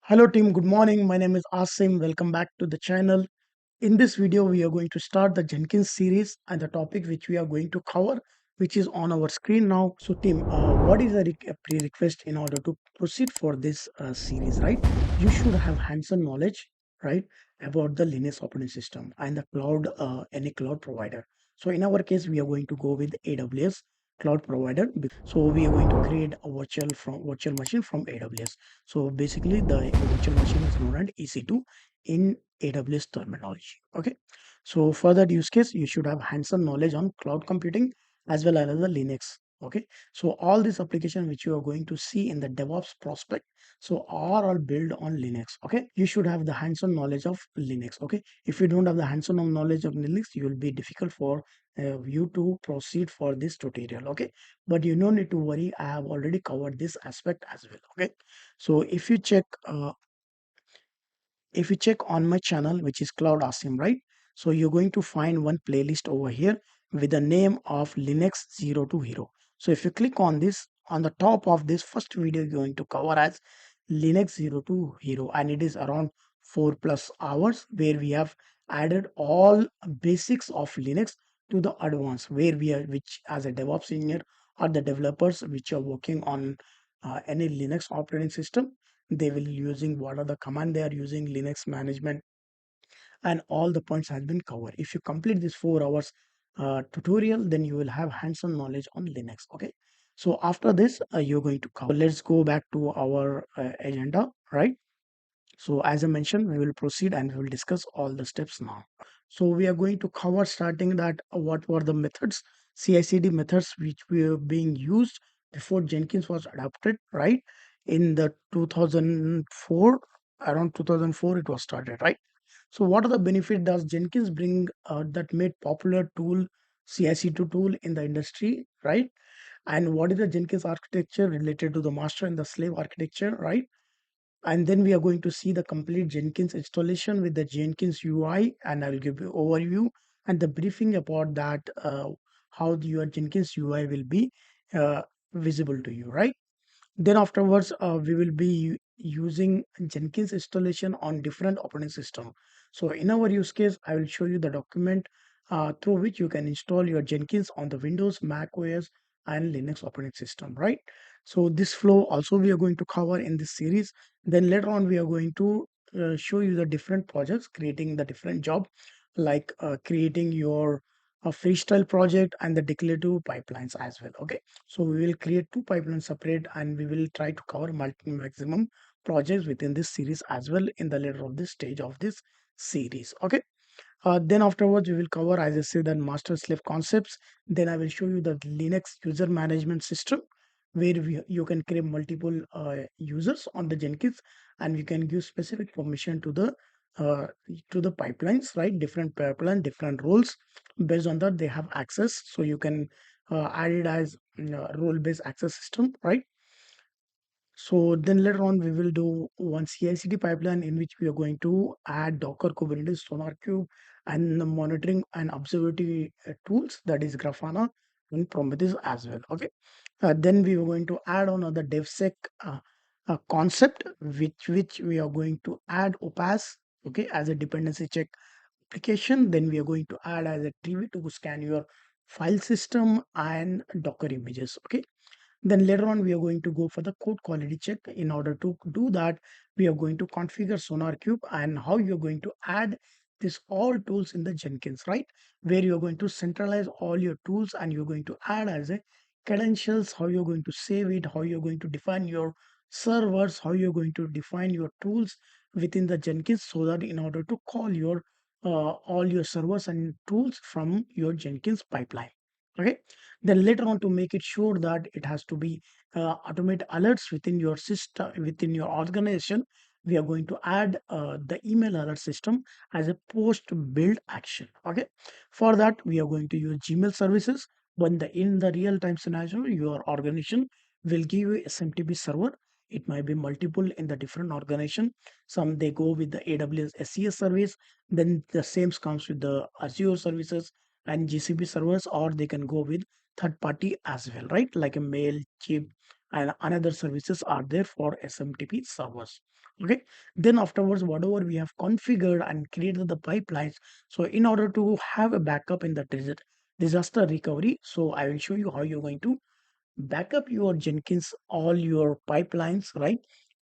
Hello team, good morning. My name is Asim. Welcome back to the channel. In this video, we are going to start the Jenkins series and the topic which we are going to cover, which is on our screen now. So team, what is a prerequisite in order to proceed for this series, right? You should have hands-on knowledge, right, about the Linux operating system and the cloud, any cloud provider. So in our case, we are going to go with AWS cloud provider. So we are going to create a virtual machine from AWS. So basically, the virtual machine is known as EC2 in AWS terminology. Okay. So for that use case, you should have hands-on knowledge on cloud computing as well as the Linux. Okay. So all these applications which you are going to see in the DevOps prospect, so are all built on Linux. Okay. You should have the hands-on knowledge of Linux. Okay. If you don't have the hands-on knowledge of Linux, you will be difficult for you to proceed for this tutorial. Okay. But you don't need to worry. I have already covered this aspect as well. Okay. So if you check on my channel, which is Cloud Asim, right? So you're going to find one playlist over here with the name of Linux 0 to Hero. So if you click on this, on the top of this first video, you're going to cover as Linux 0 to Hero, and it is around 4+ hours where we have added all basics of Linux to the advanced, where we are, which as a DevOps engineer or the developers which are working on any Linux operating system, they will using what are the command they are using, Linux management, and all the points has been covered. If you complete this 4 hours tutorial, then you will have hands-on knowledge on Linux. Okay. So after this, you're going to cover. Let's go back to our agenda, right? So as I mentioned, we will proceed and we will discuss all the steps now. So we are going to cover starting that what were the methods, CI/CD methods which were being used before Jenkins was adopted, right? In the 2004, around 2004 it was started, right? So what are the benefit does Jenkins bring that made popular tool CI/CD tool in the industry, right? And what is the Jenkins architecture related to the master and the slave architecture, right? And then we are going to see the complete Jenkins installation with the Jenkins UI, and I'll give you overview and the briefing about that, how your Jenkins UI will be uh, visible to you, right? Then afterwards, we will be using Jenkins installation on different operating system. So in our use case, I will show you the document through which you can install your Jenkins on the Windows, Mac OS, and Linux operating system, right? So this flow also we are going to cover in this series. Then later on, we are going to show you the different projects, creating the different job, like creating your freestyle project and the declarative pipelines as well. Okay. So we will create two pipelines separate, and we will try to cover maximum projects within this series as well in the later of this stage of this series. Okay. Then afterwards we will cover, as I said, the master slave concepts. Then I will show you the Linux user management system, where you can create multiple users on the Jenkins, and you can give specific permission uh, to the pipelines, right? Different pipeline, different roles. Based on that, they have access, so you can add it as role based access system, right? So then later on, we will do one CI/CD pipeline in which we are going to add Docker, Kubernetes, SonarQube, and the monitoring and observability tools, that is Grafana and Prometheus as well. Okay. Then we are going to add on other DevSec concept, which we are going to add Opaz, okay, as a dependency check application. Then we are going to add as a TV to scan your file system and Docker images. Okay. Then later on, we are going to go for the code quality check. In order to do that, we are going to configure SonarCube and how you're going to add this all tools in the Jenkins, right? Where you're going to centralize all your tools and you're going to add as a credentials, how you're going to save it, how you're going to define your servers, how you're going to define your tools within the Jenkins, so that in order to call your all your servers and tools from your Jenkins pipeline. Okay. Then later on, to make it sure that it has to be automate alerts within your system, within your organization, we are going to add the email alert system as a post build action. Okay. For that, we are going to use Gmail services. When the in the real time scenario, your organization will give you SMTP server. It might be multiple in the different organization. Some they go with the AWS SES service. Then the same comes with the Azure services and GCP servers, or they can go with third party as well, right? Like a Mailchimp and another services are there for SMTP servers. Okay, then afterwards, whatever we have configured and created the pipelines, so in order to have a backup in the disaster recovery, so I will show you how you're going to back up your Jenkins, all your pipelines, right,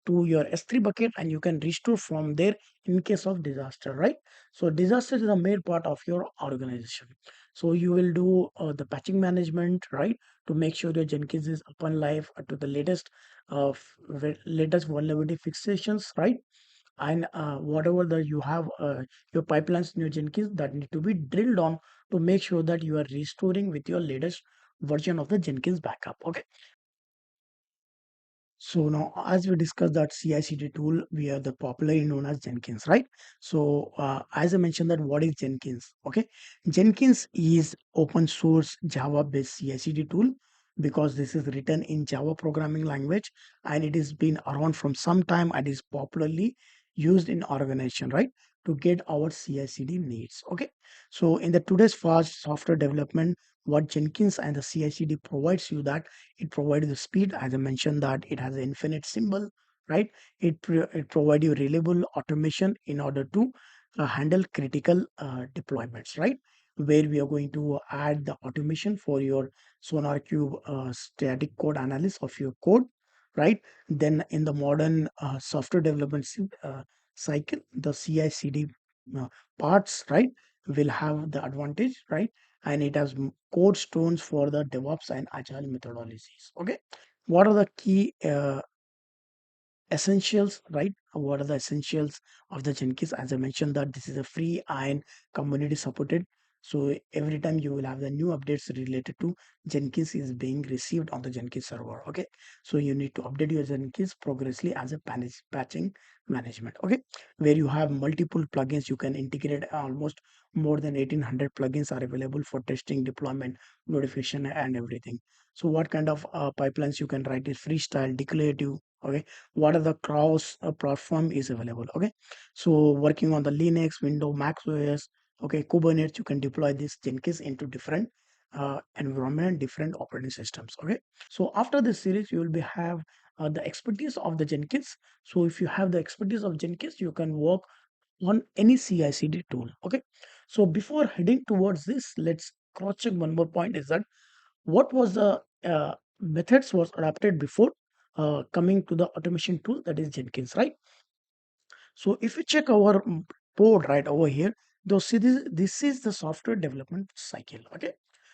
to your S3 bucket, and you can restore from there in case of disaster, right? So disaster is a main part of your organization. So you will do the patching management, right, to make sure your Jenkins is up and live to the latest vulnerability fixations, right? And whatever that you have your pipelines in your Jenkins that need to be drilled on to make sure that you are restoring with your latest version of the Jenkins backup. Okay. So now, as we discussed that CI/CD tool, we are the popularly known as Jenkins, right? So as I mentioned that what is Jenkins? Okay, Jenkins is open source Java based CI/CD tool because this is written in Java programming language and it has been around from some time and is popularly used in organization, right? To get our CI/CD needs. Okay, so in the today's fast software development, what Jenkins and the CI/CD provides you that it provides the speed, as I mentioned that it has an infinite symbol, right? It provides you reliable automation in order to handle critical deployments, right? Where we are going to add the automation for your Sonar Cube static code analysis of your code, right? Then in the modern software development cycle, the CI/CD uh, parts, right, will have the advantage, right? And it has code stones for the DevOps and Agile methodologies. Okay, what are the key essentials, right? What are the essentials of the Jenkins? As I mentioned that this is a free and community supported, so every time you will have the new updates related to Jenkins is being received on the Jenkins server. Okay, so you need to update your Jenkins progressively as a patching management. Okay, where you have multiple plugins, you can integrate almost more than 1800 plugins are available for testing, deployment, notification, and everything. So what kind of pipelines you can write is freestyle, declarative. Okay, what are the cross platform is available. Okay, so working on the Linux, Windows, Mac OS, okay, Kubernetes, you can deploy this Jenkins into different environment, different operating systems. Okay, so after this series you will be have the expertise of the Jenkins. So if you have the expertise of Jenkins, you can work on any CI/CD tool. Okay, so before heading towards this, let's cross check one more point is that what was the methods was adapted before coming to the automation tool, that is Jenkins, right? So if you check our board right over here, they'll see this is the software development cycle. Okay,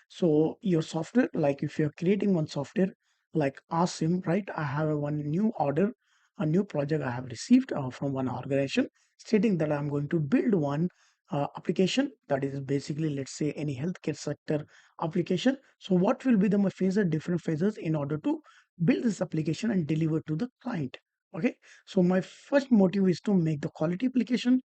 so your software, like if you're creating one software like Asim, right, I have one new order, a new project I have received from one organization stating that I'm going to build one application that is basically, let's say, any healthcare sector application. So what will be the phases, different phases in order to build this application and deliver to the client. Okay, so my first motive is to make the quality application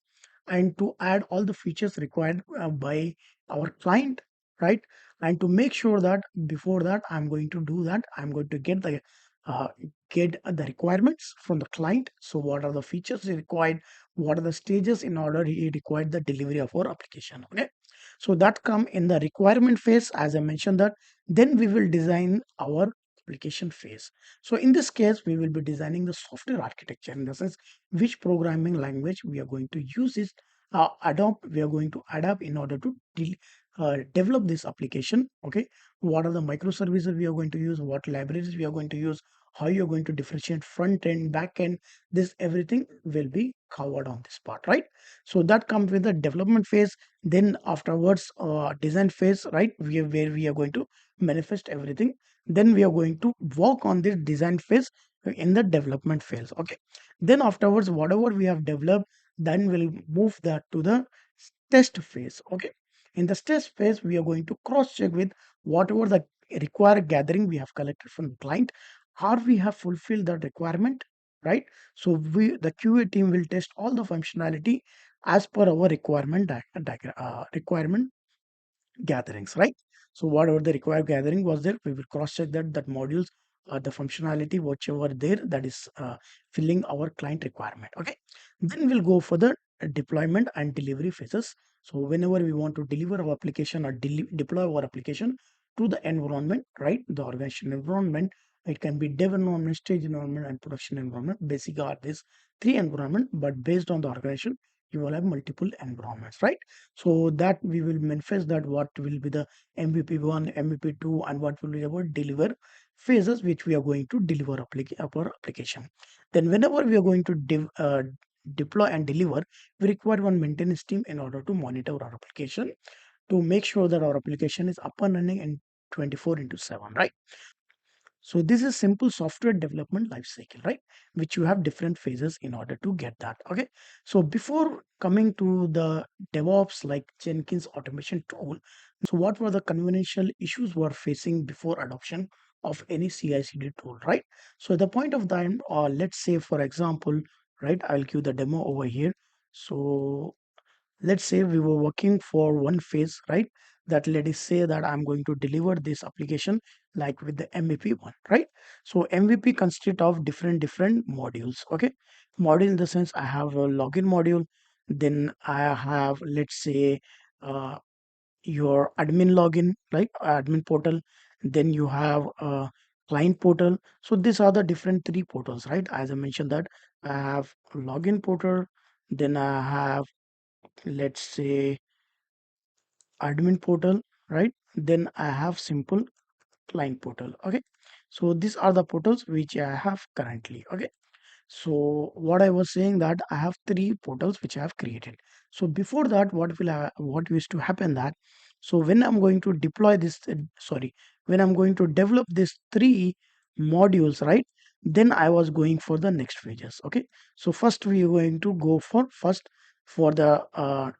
and to add all the features required by our client, right? And to make sure that before that I'm going to do that, I'm going to uh, get the requirements from the client. So what are the features required, what are the stages in order he required the delivery of our application. Okay, so that come in the requirement phase, as I mentioned that. Then we will design our application phase. So in this case we will be designing the software architecture, in the sense which programming language we are going to use is adopt we are going to adapt in order to develop this application. Okay, what are the microservices we are going to use, what libraries we are going to use, how you're going to differentiate front end, back end, this everything will be covered on this part, right? So that comes with the development phase. Then afterwards design phase, right, where we are going to manifest everything. Then we are going to work on this design phase in the development phase. Okay, then afterwards whatever we have developed, then we'll move that to the test phase. Okay, in the test phase we are going to cross check with whatever the required gathering we have collected from the client, or we have fulfilled that requirement, right? So we, the QA team, will test all the functionality as per our requirement gatherings, right? So whatever the required gathering was there, we will cross check that modules, the functionality, whichever there, that is filling our client requirement. Okay, then we'll go for the deployment and delivery phases. So whenever we want to deliver our application or deploy our application to the environment, right, the organization environment, It can be dev environment, stage environment, and production environment. Basic are these three environment, but based on the organization, you will have multiple environments, right? So that we will manifest that what will be the MVP1, MVP2, and what will be our deliver phases which we are going to deliver our application. Then whenever we are going to deploy and deliver, we require one maintenance team in order to monitor our application to make sure that our application is up and running in 24 into 7, right? So this is simple software development life cycle, right? Which you have different phases in order to get that. Okay. So before coming to the DevOps like Jenkins automation tool, so what were the conventional issues we're facing before adoption of any CI/CD tool, right? So at the point of time, let's say for example, right, I'll give the demo over here. So let's say we were working for one phase, right? That let us say that I'm going to deliver this application like with the MVP one, right? So MVP consists of different modules. Okay, module in the sense I have a login module, then I have, let's say, uh, your admin login, right? Admin portal, then you have a client portal. So these are the different three portals, right? As I mentioned that I have login portal, then I have, let's say, admin portal, right? Then I have simple client portal. Okay, so these are the portals which I have currently. Okay, so what I was saying that I have three portals which I have created. So before that, what used to happen that, so when I'm going to deploy this, sorry, when I'm going to develop these three modules, right? Then I was going for the next phases. Okay, so first we are going to go for first for the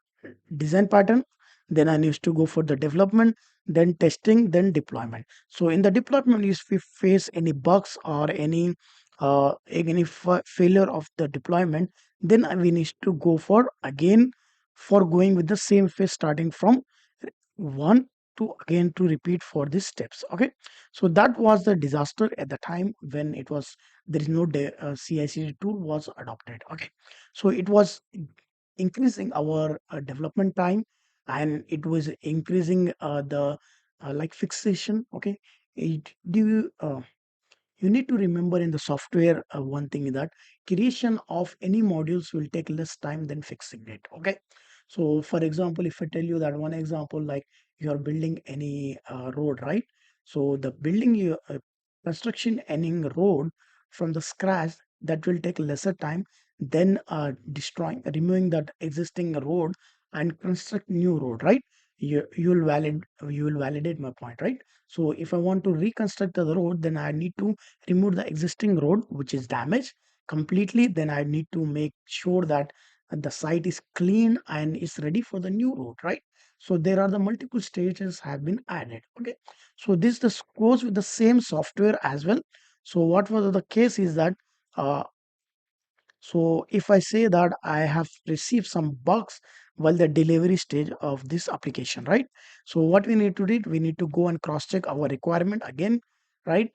design pattern. Then I need to go for the development, then testing, then deployment. So in the deployment, if we face any bugs or any failure of the deployment, then we need to go for again for going with the same phase starting from one to again to repeat for these steps. Okay, so that was the disaster at the time when it was there is no CI/CD tool was adopted. Okay, so it was increasing our development time, and it was increasing the like fixation. Okay, it do you need to remember in the software one thing is that creation of any modules will take less time than fixing it. Okay, so for example, if I tell you that one example, like you are building any road, right? So the building you construction any road from the scratch, that will take lesser time than destroying removing that existing road and construct new road, right? You will validate my point, right? So if I want to reconstruct the road, then I need to remove the existing road which is damaged completely. Then I need to make sure that the site is clean and is ready for the new road, right? So there are the multiple stages have been added. Okay, so this goes with the same software as well. So what was the case is that uh, so if I say that I have received some bugs while the delivery stage of this application, right? So what we need to do, we need to go and cross check our requirement again, right?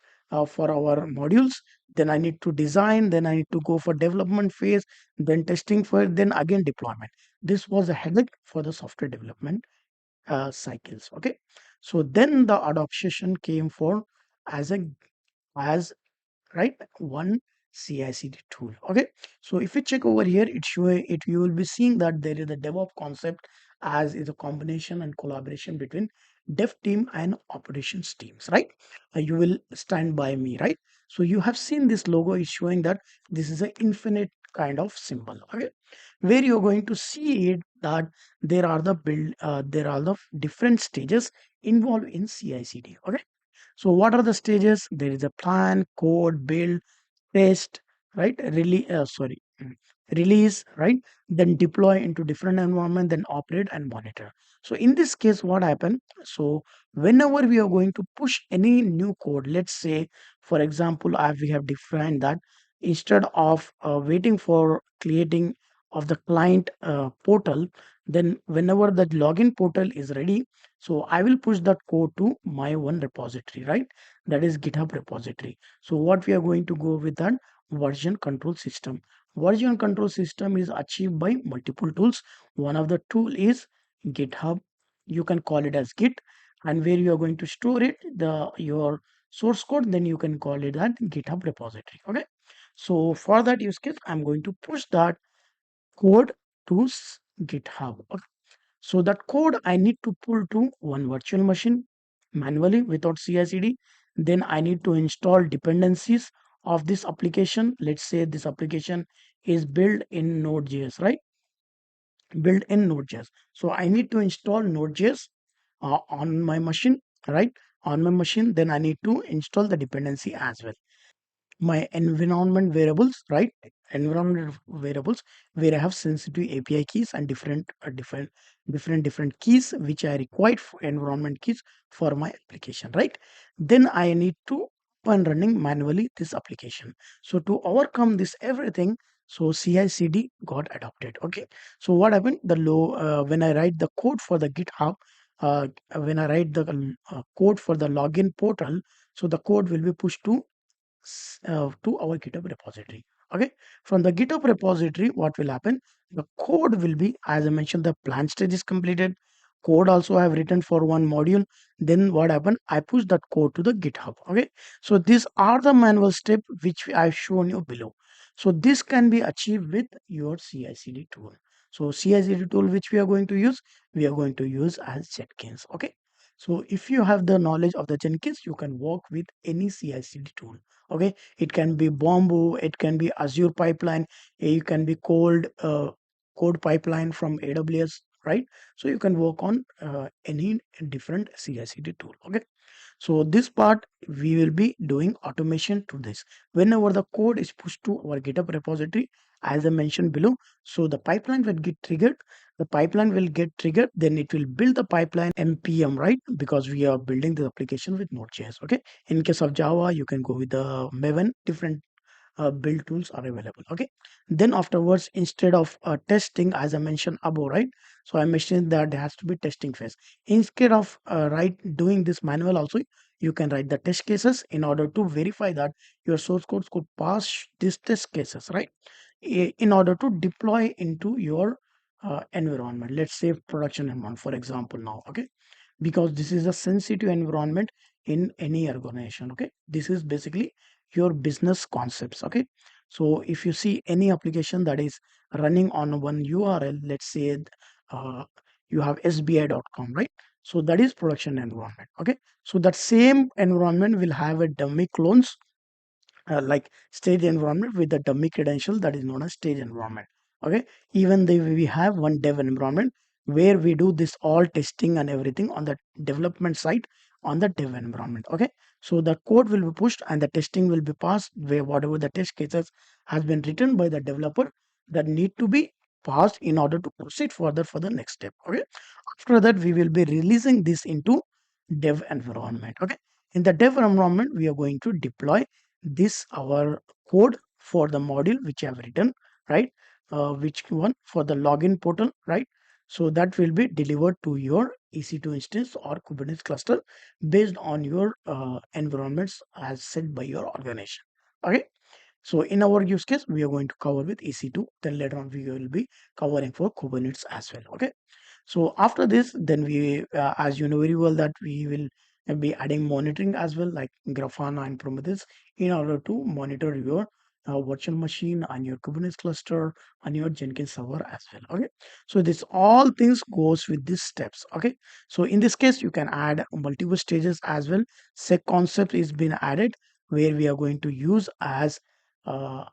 For our modules, then I need to design, then I need to go for development phase, then testing for, then again deployment. This was a headache for the software development cycles. Okay, so then the adoption came for as a as right one CI/CD tool. Okay, so if you check over here, you will be seeing that there is a DevOps concept as is a combination and collaboration between dev team and operations teams, right? You will stand by me, right? So you have seen this logo is showing that this is an infinite kind of symbol. Okay, where you're going to see it that there are the different stages involved in CI/CD. Okay, so what are the stages? There is a plan, code, build, test, right? Release, right? Then deploy into different environment, then operate and monitor. So in this case, what happened? So whenever we are going to push any new code, let's say, for example, we have defined that instead of waiting for creating of the client portal, then whenever that login portal is ready, so I will push that code to my one repository, right? That is GitHub repository. So what we are going to go with that version control system. Version control system is achieved by multiple tools. One of the tool is GitHub. You can call it as Git, and where you are going to store it, the your source code, then you can call it that GitHub repository. Okay. So for that use case, I'm going to push that code to GitHub. Okay. So that code I need to pull to one virtual machine manually without CI/CD. Then I need to install dependencies of this application. Let's say this application is built in Node.js, right? Built in Node.js. So I need to install Node.js on my machine, right? On my machine, then I need to install the dependency as well. My environment variables, right? Environment variables where I have sensitive API keys and different keys which I required for environment keys for my application, right? Then I need to and running manually this application. So to overcome this everything, so CI/CD got adopted. Okay. So what happened? The low when I write the code for the GitHub, when I write the code for the login portal, so the code will be pushed to our GitHub repository. Okay, from the GitHub repository, what will happen? The code will be, as I mentioned, the plan stage is completed. Code also I have written for one module. Then what happened? I push that code to the GitHub. Okay, so these are the manual steps which I've shown you below. So this can be achieved with your CI/CD tool. So CI/CD tool which we are going to use as Jenkins. Okay. So if you have the knowledge of the Jenkins, you can work with any CI/CD tool. Okay, it can be Bamboo, it can be Azure pipeline, it can be code pipeline from AWS, right? So you can work on any different CI/CD tool. Okay, so this part we will be doing automation to this. Whenever the code is pushed to our GitHub repository, as I mentioned below, so the pipeline will get triggered. The pipeline will get triggered, then it will build the pipeline npm, right? Because we are building the application with Node.js. Okay. In case of Java, you can go with the Maven. Different build tools are available. Okay, then afterwards, instead of testing, as I mentioned above, right? So I mentioned that there has to be testing phase. Instead of doing this manual also, you can write the test cases in order to verify that your source codes could pass these test cases, right? In order to deploy into your environment. Let's say production environment, for example, now. Okay, because this is a sensitive environment in any organization. Okay, this is basically your business concepts. Okay, so if you see any application that is running on one URL, let's say uh, you have sbi.com, right? So that is production environment. Okay, so that same environment will have a dummy clones, like stage environment with the dummy credential that is known as stage environment. Okay, even though we have one dev environment where we do this all testing and everything on the development side on the dev environment. Okay, so the code will be pushed and the testing will be passed where whatever the test cases has been written by the developer that need to be passed in order to proceed further for the next step. Okay, after that we will be releasing this into dev environment. Okay, in the dev environment we are going to deploy this our code for the module which I have written, right? Which one for the login portal, right? So that will be delivered to your EC2 instance or Kubernetes cluster based on your environments as set by your organization. Okay, so in our use case we are going to cover with EC2, then later on we will be covering for Kubernetes as well. Okay, so after this, then we, as you know very well, that we will be adding monitoring as well, like Grafana and Prometheus, in order to monitor your virtual machine and your Kubernetes cluster and your Jenkins server as well. Okay, so this all things goes with these steps. Okay, so in this case, you can add multiple stages as well. Sec concept is been added where we are going to use as uh,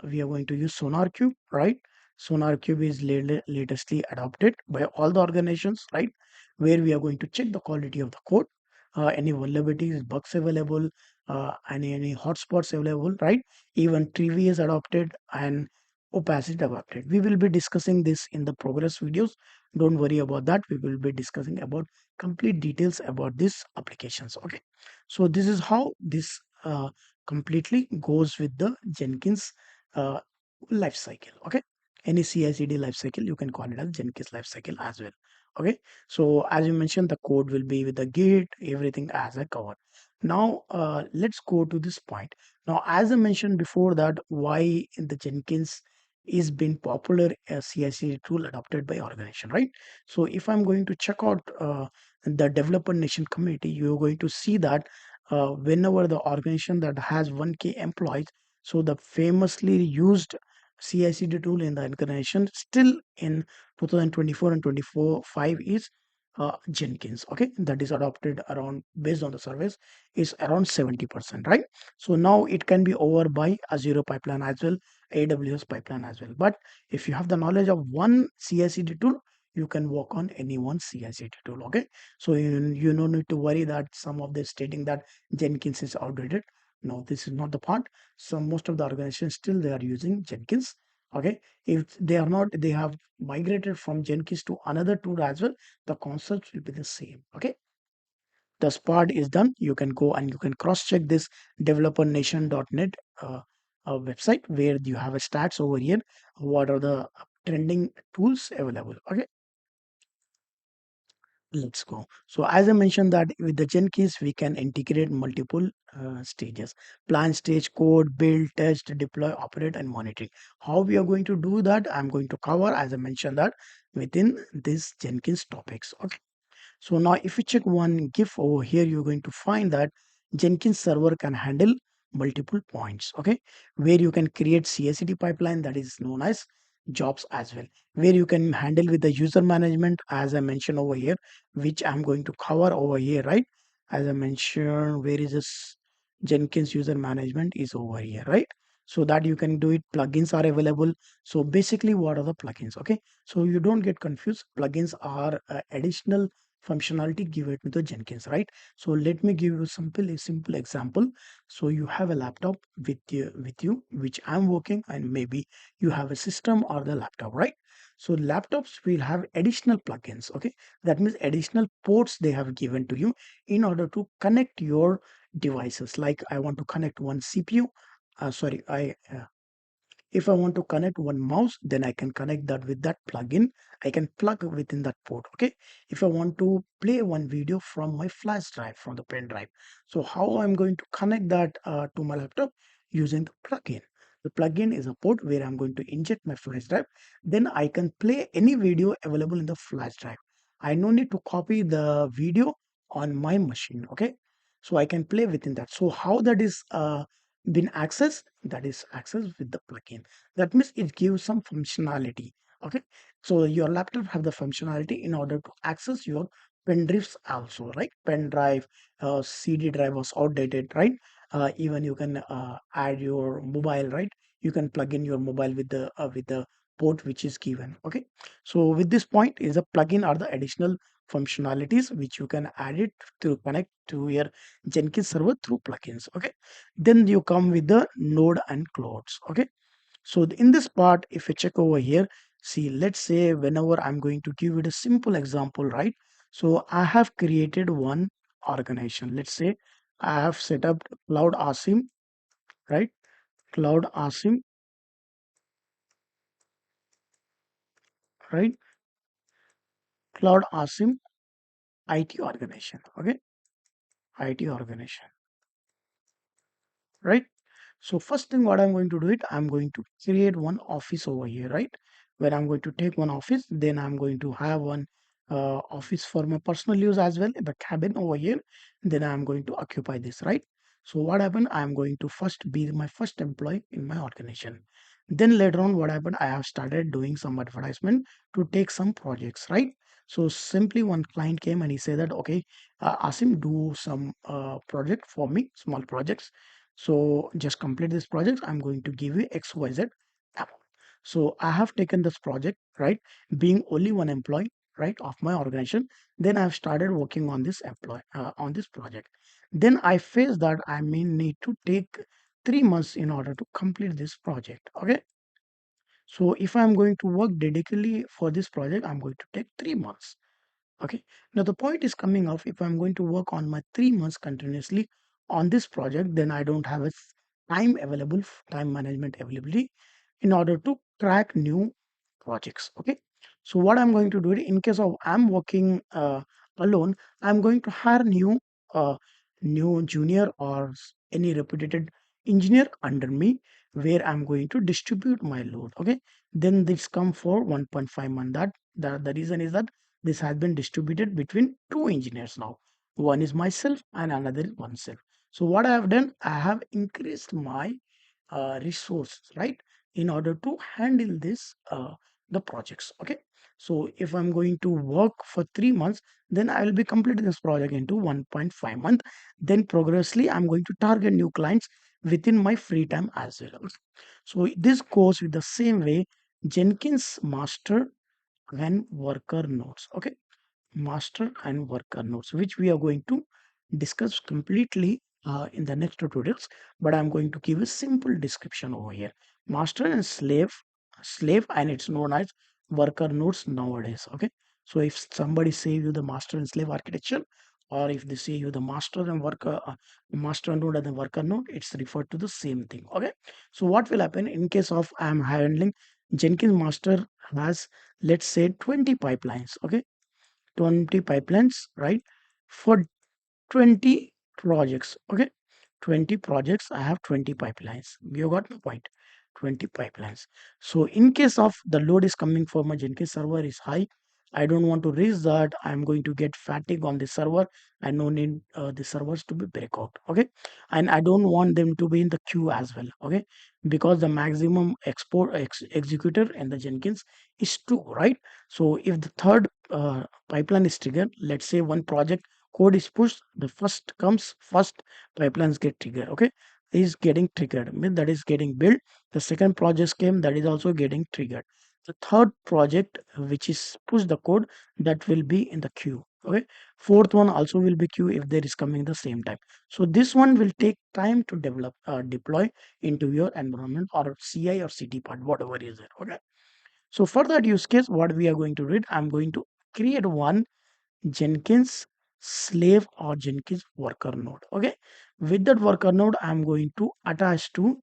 we are going to use SonarQube, right? SonarQube is latestly adopted by all the organizations, right? Where we are going to check the quality of the code, any vulnerabilities, bugs available, any hotspots available, right? Even Trivy is adopted and opacity adopted. We will be discussing this in the progress videos. Don't worry about that. We will be discussing about complete details about these applications. Okay. So this is how this completely goes with the Jenkins uh, life cycle. Okay, any CI/CD life cycle, you can call it as Jenkins life cycle as well. Okay, so as you mentioned, the code will be with the Git, everything as I covered. Now let's go to this point. Now, as I mentioned before, that why the Jenkins is been popular as CI/CD tool adopted by organization, right? So if I'm going to check out the developer nation community, you're going to see that whenever the organization that has 1K employees, so the famously used CI/CD tool in the organization still in 2024 and 24 5 is Jenkins. Okay, that is adopted around based on the surveys is around 70%, right? So now it can be over by Azure pipeline as well, AWS pipeline as well. But if you have the knowledge of one CI/CD tool, you can work on any one CI/CD tool. Okay, so you don't need to worry that some of the stating that Jenkins is outdated. No, this is not the part. So most of the organizations still they are using Jenkins. Okay, if they are not, they have migrated from Jenkins to another tool as well. The concepts will be the same. Okay, this part is done. You can go and you can cross check this developernation.net website where you have a stats over here. What are the trending tools available? Okay, let's go. So as I mentioned that with the Jenkins, we can integrate multiple stages: plan, stage, code, build, test, deploy, operate, and monitoring. How we are going to do that, I'm going to cover, as I mentioned that, within this Jenkins topics. Okay. So now if you check one GIF over here, you're going to find that Jenkins server can handle multiple points, okay, where you can create CI/CD pipeline that is known as jobs as well, where you can handle with the user management as I mentioned over here, which I'm going to cover over here, right? As I mentioned, where is this Jenkins user management is over here, right? So that you can do it. Plugins are available. So basically, what are the plugins? Okay, so you don't get confused. Plugins are additional functionality given to the Jenkins, right? So let me give you a simple example. So you have a laptop with you, which I'm working, and maybe you have a system or the laptop, right? So laptops will have additional plugins. Okay, that means additional ports they have given to you in order to connect your devices. Like I want to connect one CPU. Sorry, I if I want to connect one mouse, then I can connect that with that plugin. I can plug within that port. Okay. If I want to play one video from my flash drive, from the pen drive. So how I'm going to connect that to my laptop using the plugin. The plugin is a port where I'm going to inject my flash drive. Then I can play any video available in the flash drive. I no need to copy the video on my machine. Okay. So I can play within that. So how that is been accessed, that is accessed with the plugin. That means it gives some functionality. Okay, so your laptop have the functionality in order to access your pen drives also, right? Pen drive, CD drive was outdated, right? Even you can add your mobile, right? You can plug in your mobile with the port which is given. Okay, so with this point is a plugin are the additional functionalities which you can add it to connect to your Jenkins server through plugins. Okay, then you come with the node and clouds. Okay, so in this part, if you check over here, see, let's say whenever I'm going to give it a simple example, right? So I have created one organization. Let's say I have set up Cloud Asim, right? Cloud Asim, right? Cloud Asim IT organization. Okay, IT organization, right? So first thing what I'm going to do it, I'm going to create one office over here, right? Where I'm going to take one office, then I'm going to have one office for my personal use as well, the cabin over here. Then I'm going to occupy this, right? So what happened? I'm going to first be my first employee in my organization. Then later on, what happened? I have started doing some advertisement to take some projects, right? So simply one client came and he said that, okay, Asim, do some project for me, small projects, so just complete this project. I'm going to give you XYZ amount. So I have taken this project, right? Being only one employee, right, of my organization. Then I've started working on this on this project. Then I face that I may need to take 3 months in order to complete this project. Okay. So if I'm going to work dedicatedly for this project, I'm going to take 3 months. Okay. Now the point is coming off, if I'm going to work on my 3 months continuously on this project, then I don't have a time available, time management availability in order to track new projects. Okay. So what I'm going to do in case of I'm working alone, I'm going to hire uh, new junior or any reputed engineer under me where I'm going to distribute my load. Okay. Then this come for 1.5 month. That the reason is that this has been distributed between two engineers now. One is myself and another is oneself. So what I have done, I have increased my resources, right, in order to handle this the projects. Okay, so if I'm going to work for 3 months, then I will be completing this project into 1.5 month. Then progressively I'm going to target new clients within my free time as well. So this goes with the same way. Jenkins master and worker nodes. Okay, master and worker nodes, which we are going to discuss completely in the next tutorials, but I'm going to give a simple description over here. Master and slave, and it's known as worker nodes nowadays. Okay, so if somebody say you the master and slave architecture, or if they say you the master and worker master node and the worker node, it's referred to the same thing. Okay, so what will happen in case of I'm handling Jenkins master has, let's say, 20 pipelines. Okay, 20 pipelines, right, for 20 projects. Okay, 20 projects, I have 20 pipelines. You got my point. 20 pipelines. So in case of the load is coming from my Jenkins server is high, I don't want to risk that I'm going to get fatigue on the server. I no need the servers to be breakout. Okay, and I don't want them to be in the queue as well. Okay, because the maximum executor in the Jenkins is 2, right? So if the third pipeline is triggered, let's say one project code is pushed, the first comes first pipelines get triggered. Okay, is getting triggered, mean that is getting built. The second project came, that is also getting triggered. The third project which is push the code, that will be in the queue. Okay, fourth one also will be queue if there is coming the same time. So this one will take time to develop deploy into your environment or CI or CD part, whatever is there. Okay, so for that use case, what we are going to read, I'm going to create one Jenkins slave or Jenkins worker node. Okay, with that worker node, I'm going to attach to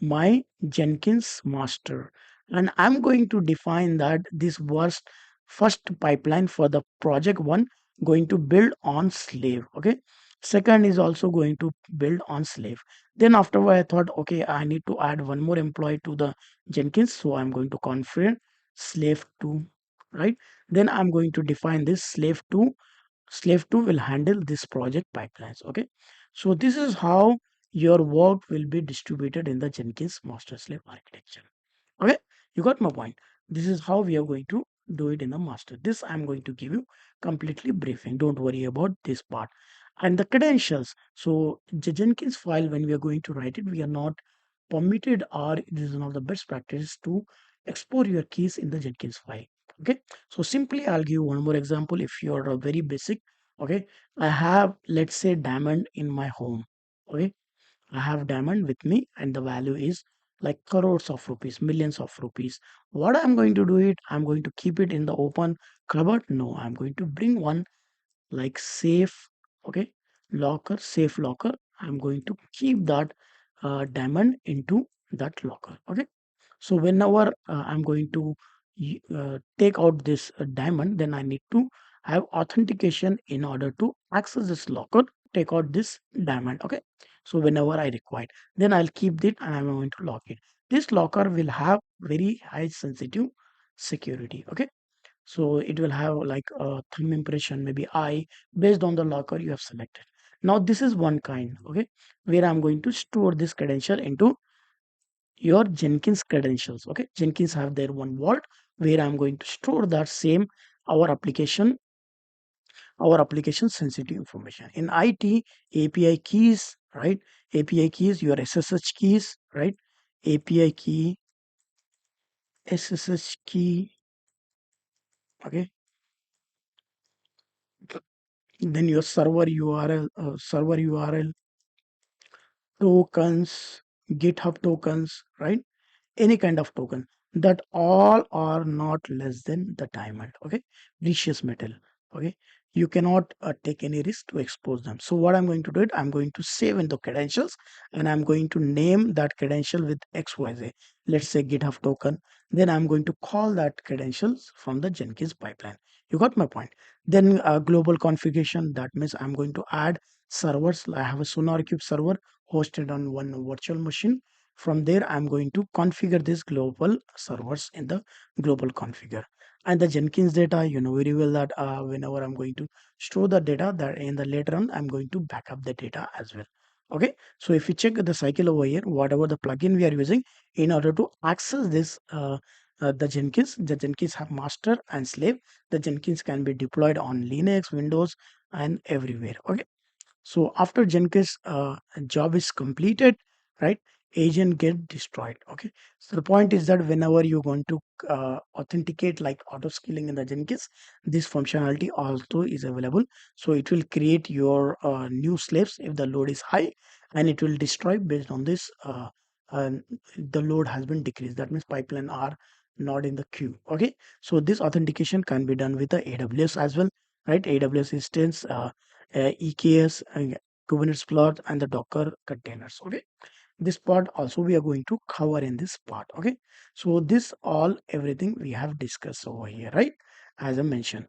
my Jenkins master, and I'm going to define that this was first pipeline for the project one going to build on slave. Okay, second is also going to build on slave. Then afterward, I thought, okay, I need to add one more employee to the Jenkins, so I'm going to configure slave 2, right? Then I'm going to define this slave 2. Slave 2 will handle this project pipelines. Okay, so this is how your work will be distributed in the Jenkins master slave architecture. Okay, you got my point. This is how we are going to do it in the master. This I'm going to give you completely briefing. Don't worry about this part. And the credentials. So the Jenkins file, when we are going to write it, we are not permitted, or it is one of the best practices to export your keys in the Jenkins file. Okay, so simply I'll give one more example. If you're a very basic, okay, I have, let's say, diamond in my home. Okay, I have diamond with me and the value is like crores of rupees, millions of rupees. What I'm going to do it, I'm going to keep it in the open cupboard. No, I'm going to bring one like safe, okay, locker, safe locker. I'm going to keep that diamond into that locker. Okay, so whenever I'm going to take out this diamond, then I need to have authentication in order to access this locker, take out this diamond. Okay, so whenever I require, then I'll keep it and I'm going to lock it. This locker will have very high sensitive security. Okay, so it will have like a thumb impression, maybe eye, based on the locker you have selected. Now this is one kind, okay, where I'm going to store this credential into your Jenkins credentials. Okay, Jenkins have their one vault where I'm going to store that same our application, our application sensitive information. In IT, API keys, right? API keys, your SSH keys, right? API key, SSH key, okay. Then your server URL, tokens, GitHub tokens, right? Any kind of token, that all are not less than the diamond. Okay, precious metal. Okay, you cannot take any risk to expose them. So what I'm going to do it, I'm going to save in the credentials and I'm going to name that credential with XYZ. Let's say GitHub token. Then I'm going to call that credentials from the Jenkins pipeline. You got my point. Then global configuration, that means I'm going to add servers. I have a SonarQube server hosted on one virtual machine. From there, I'm going to configure this global servers in the global configure. And the Jenkins data, you know very well that whenever I'm going to store the data, that in the later on, I'm going to back up the data as well. Okay, so if you check the cycle over here, whatever the plugin we are using in order to access this the Jenkins have master and slave. The Jenkins can be deployed on Linux, Windows, and everywhere. Okay, so after Jenkins job is completed, right, agent get destroyed. Okay, so the point is that whenever you want to authenticate like auto scaling in the Jenkins, this functionality also is available. So it will create your new slaves if the load is high, and it will destroy based on this. And the load has been decreased. That means pipeline are not in the queue. Okay, so this authentication can be done with the AWS as well, right? AWS instance. EKS, Kubernetes plot, and the Docker containers. Okay, this part also we are going to cover in this part. Okay, so this all everything we have discussed over here, right? As I mentioned.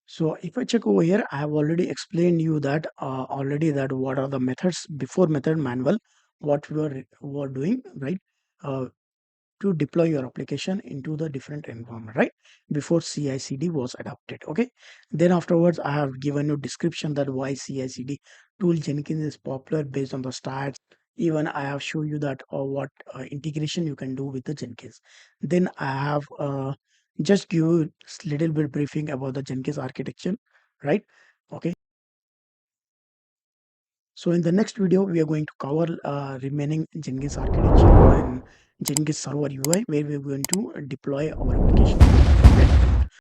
So if I check over here, I have already explained you that already that what are the methods before method manual, what we were doing, right? Uh, to deploy your application into the different environment, right? Before CI/CD was adopted. Okay, then afterwards I have given you description that why CI/CD tool Jenkins is popular based on the stats. Even I have shown you that what integration you can do with the Jenkins. Then I have just give you little bit briefing about the Jenkins architecture, right? Okay, so in the next video, we are going to cover remaining Jenkins architecture and Jenkins server UI, where we are going to deploy our application. Okay.